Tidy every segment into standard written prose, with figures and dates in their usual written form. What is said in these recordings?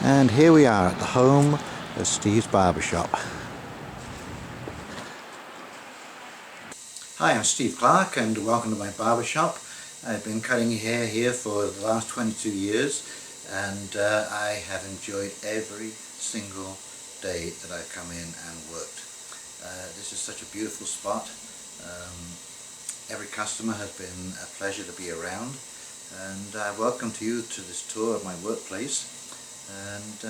And here we are at the home of Steve's Barbershop. Hi, I'm Steve Clark and welcome to my barbershop. I've been cutting hair here for the last 22 years and I have enjoyed every single day that I've come in and worked. This is such a beautiful spot. Every customer has been a pleasure to be around, and I welcome you to this tour of my workplace, and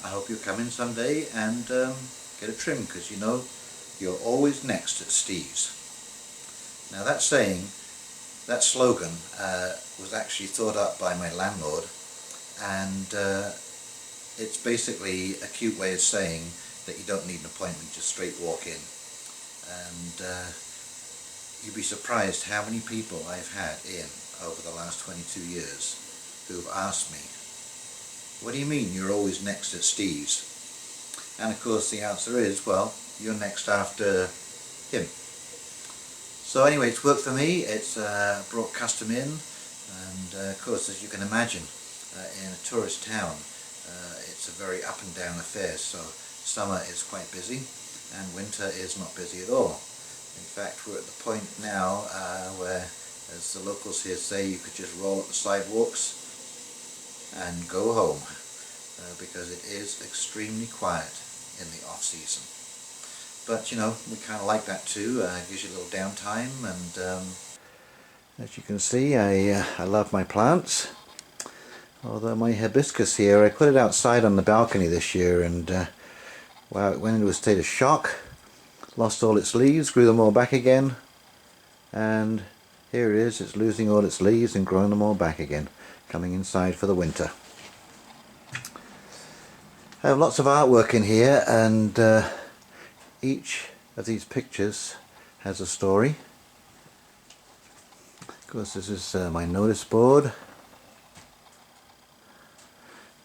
I hope you'll come in someday and get a trim, because you know you're always next at Steve's. Now that slogan was actually thought up by my landlord, and it's basically a cute way of saying that you don't need an appointment, just straight walk in. And you'd be surprised how many people I've had in over the last 22 years who've asked me, what do you mean you're always next at Steve's? And of course the answer is, well, you're next after him. So anyway, it's worked for me. It's brought custom in, and of course, as you can imagine, in a tourist town, it's a very up and down affair. So summer is quite busy and winter is not busy at all. In fact, we're at the point now where, as the locals here say, you could just roll up the sidewalks and go home, because it is extremely quiet in the off season. But you know, we kind of like that too. Gives you a little downtime, and as you can see, I love my plants. Although my hibiscus here, I put it outside on the balcony this year, and wow, it went into a state of shock. Lost all its leaves, grew them all back again, and here it is, it's losing all its leaves and growing them all back again, coming inside for the winter. I have lots of artwork in here, and each of these pictures has a story. Of course, this is my notice board.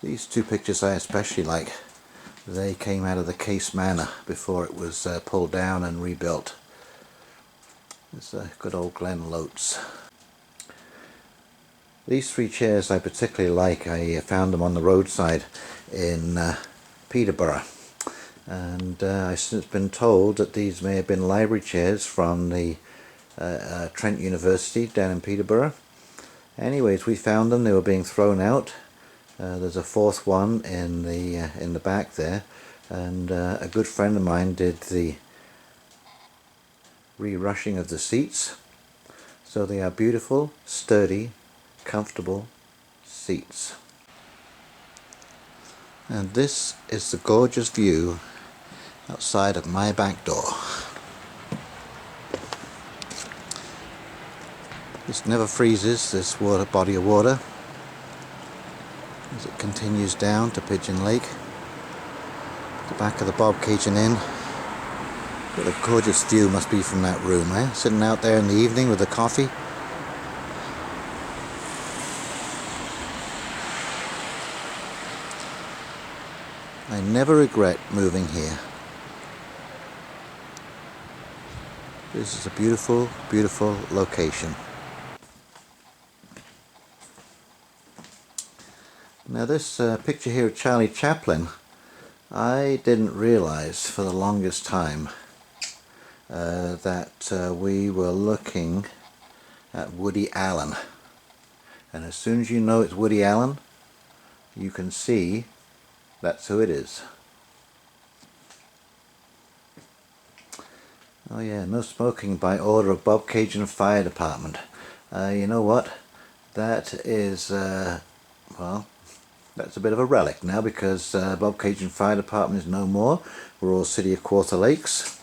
These two pictures I especially like. They came out of the Case Manor before it was pulled down and rebuilt. It's good old Glen Lotes. These three chairs I particularly like. I found them on the roadside in Peterborough, and I've since been told that these may have been library chairs from the Trent University down in Peterborough. Anyways, we found them. They were being thrown out. There's a fourth one in the back there, and a good friend of mine did the re-rushing of the seats, so they are beautiful, sturdy, comfortable seats. And this is the gorgeous view outside of my back door. This never freezes, this body of water, as it continues down to Pigeon Lake, the back of the Bobcaygeon Inn. What a gorgeous view must be from that room, eh? Sitting out there in the evening with a coffee. I never regret moving here. This is a beautiful, beautiful location. Now this picture here of Charlie Chaplin, I didn't realize for the longest time that we were looking at Woody Allen. And as soon as you know it's Woody Allen, you can see that's who it is. Oh yeah, no smoking by order of Bobcaygeon Fire Department. You know what? That is, well, that's a bit of a relic now, because Bobcaygeon Fire Department is no more. We're all City of Quarter Lakes.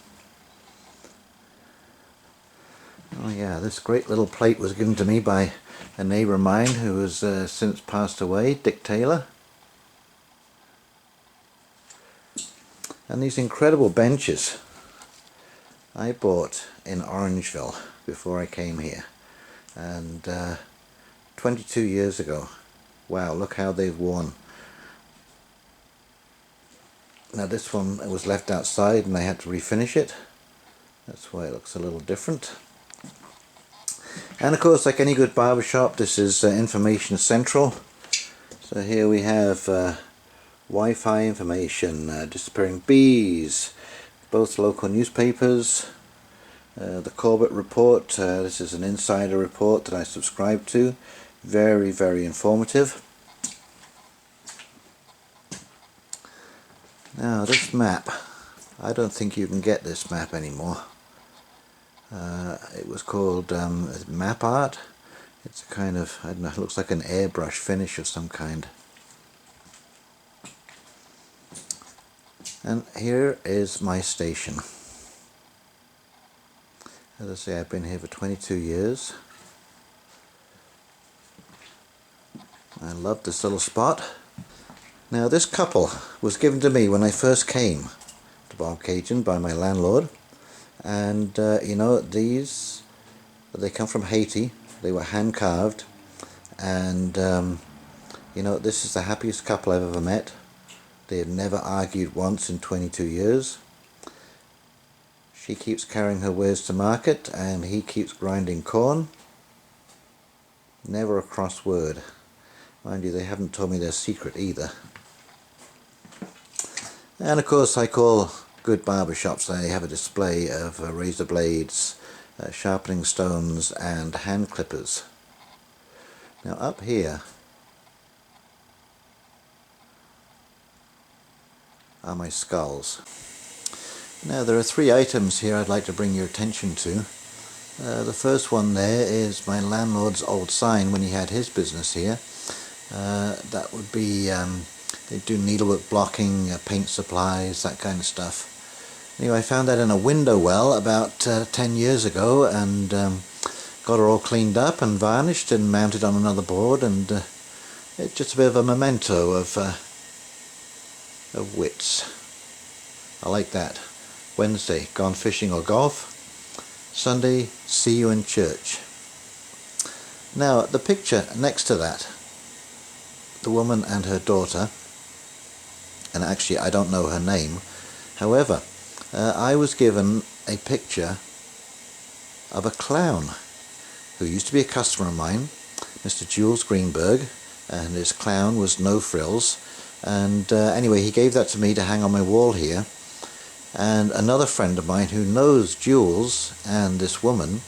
Oh yeah, this great little plate was given to me by a neighbour of mine who has since passed away, Dick Taylor. And these incredible benches I bought in Orangeville before I came here, and 22 years ago. Wow, look how they've worn. Now this one was left outside and I had to refinish it. That's why it looks a little different. And of course, like any good barbershop, this is information central. So here we have Wi-Fi information, disappearing bees, both local newspapers, the Corbett report. This is an insider report that I subscribe to. Very, very informative. Now this map, I don't think you can get this map anymore. It was called map art. It's a kind of, I don't know, it looks like an airbrush finish of some kind. And here is my station. As I say, I've been here for 22 years. I love this little spot. Now this couple was given to me when I first came to Bobcaygeon by my landlord, and you know, these, they come from Haiti. They were hand carved, and you know, this is the happiest couple I've ever met. They have never argued once in 22 years. She keeps carrying her wares to market and he keeps grinding corn. Never a cross word. Mind you, they haven't told me their secret either. And of course, like all good barbershops, they have a display of razor blades, sharpening stones and hand clippers. Now up here are my skulls. Now there are three items here I'd like to bring your attention to. The first one there is my landlord's old sign when he had his business here. That would be, they do needlework blocking, paint supplies, that kind of stuff. Anyway, I found that in a window well about 10 years ago, and got it all cleaned up and varnished and mounted on another board, and it's just a bit of a memento of wits. I like that. Wednesday, gone fishing or golf. Sunday, see you in church. Now, the picture next to that, the woman and her daughter, and actually I don't know her name. However, I was given a picture of a clown who used to be a customer of mine, Mr. Jules Greenberg, and his clown was No Frills. And anyway, he gave that to me to hang on my wall here. And another friend of mine who knows Jules and this woman,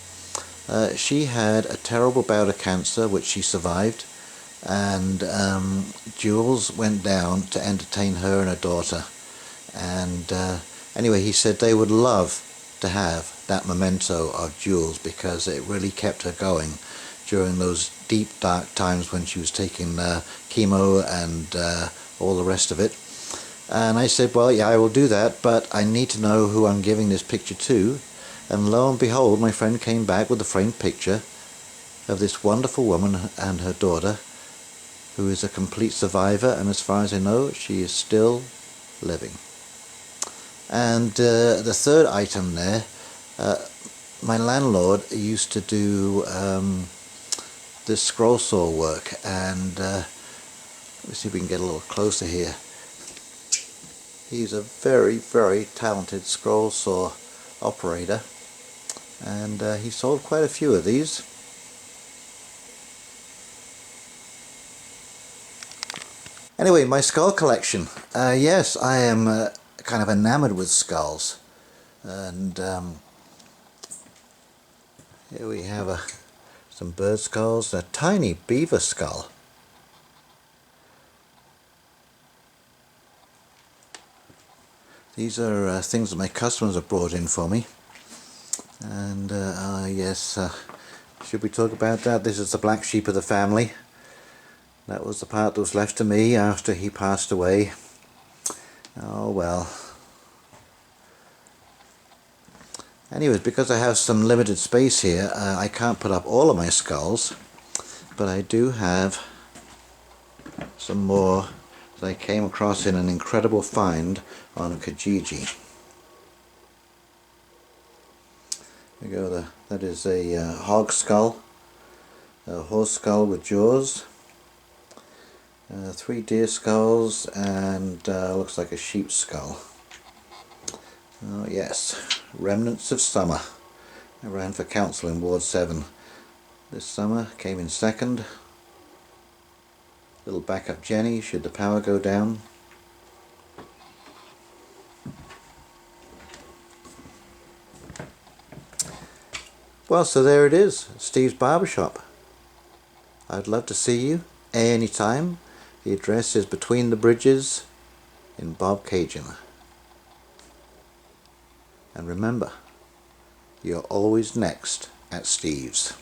she had a terrible bout of cancer which she survived, and Jules went down to entertain her and her daughter, and anyway, he said they would love to have that memento of Jules because it really kept her going during those deep dark times when she was taking chemo and all the rest of it. And I said, well, yeah, I will do that, but I need to know who I'm giving this picture to. And lo and behold, my friend came back with a framed picture of this wonderful woman and her daughter, who is a complete survivor, and as far as I know, she is still living. And the third item there, my landlord used to do this scroll saw work, and let's see if we can get a little closer here. He's a very, very talented scroll saw operator, and he sold quite a few of these. Anyway, my skull collection. Yes, I am kind of enamored with skulls, and here we have some bird skulls, a tiny beaver skull. These are things that my customers have brought in for me. And yes, should we talk about that? This is the black sheep of the family. That was the part that was left to me after he passed away. Oh well. Anyways, because I have some limited space here, I can't put up all of my skulls, but I do have some more that I came across in an incredible find on Kijiji. There we go. That is a hog skull, a horse skull with jaws, 3 deer skulls, and looks like a sheep skull. Oh yes, remnants of summer. I ran for council in Ward 7 this summer, came in second. Little backup Jenny should the power go down. Well, so there it is, Steve's Barbershop. I'd love to see you anytime. The address is Between the Bridges in Bobcaygeon. And remember, you're always next at Steve's.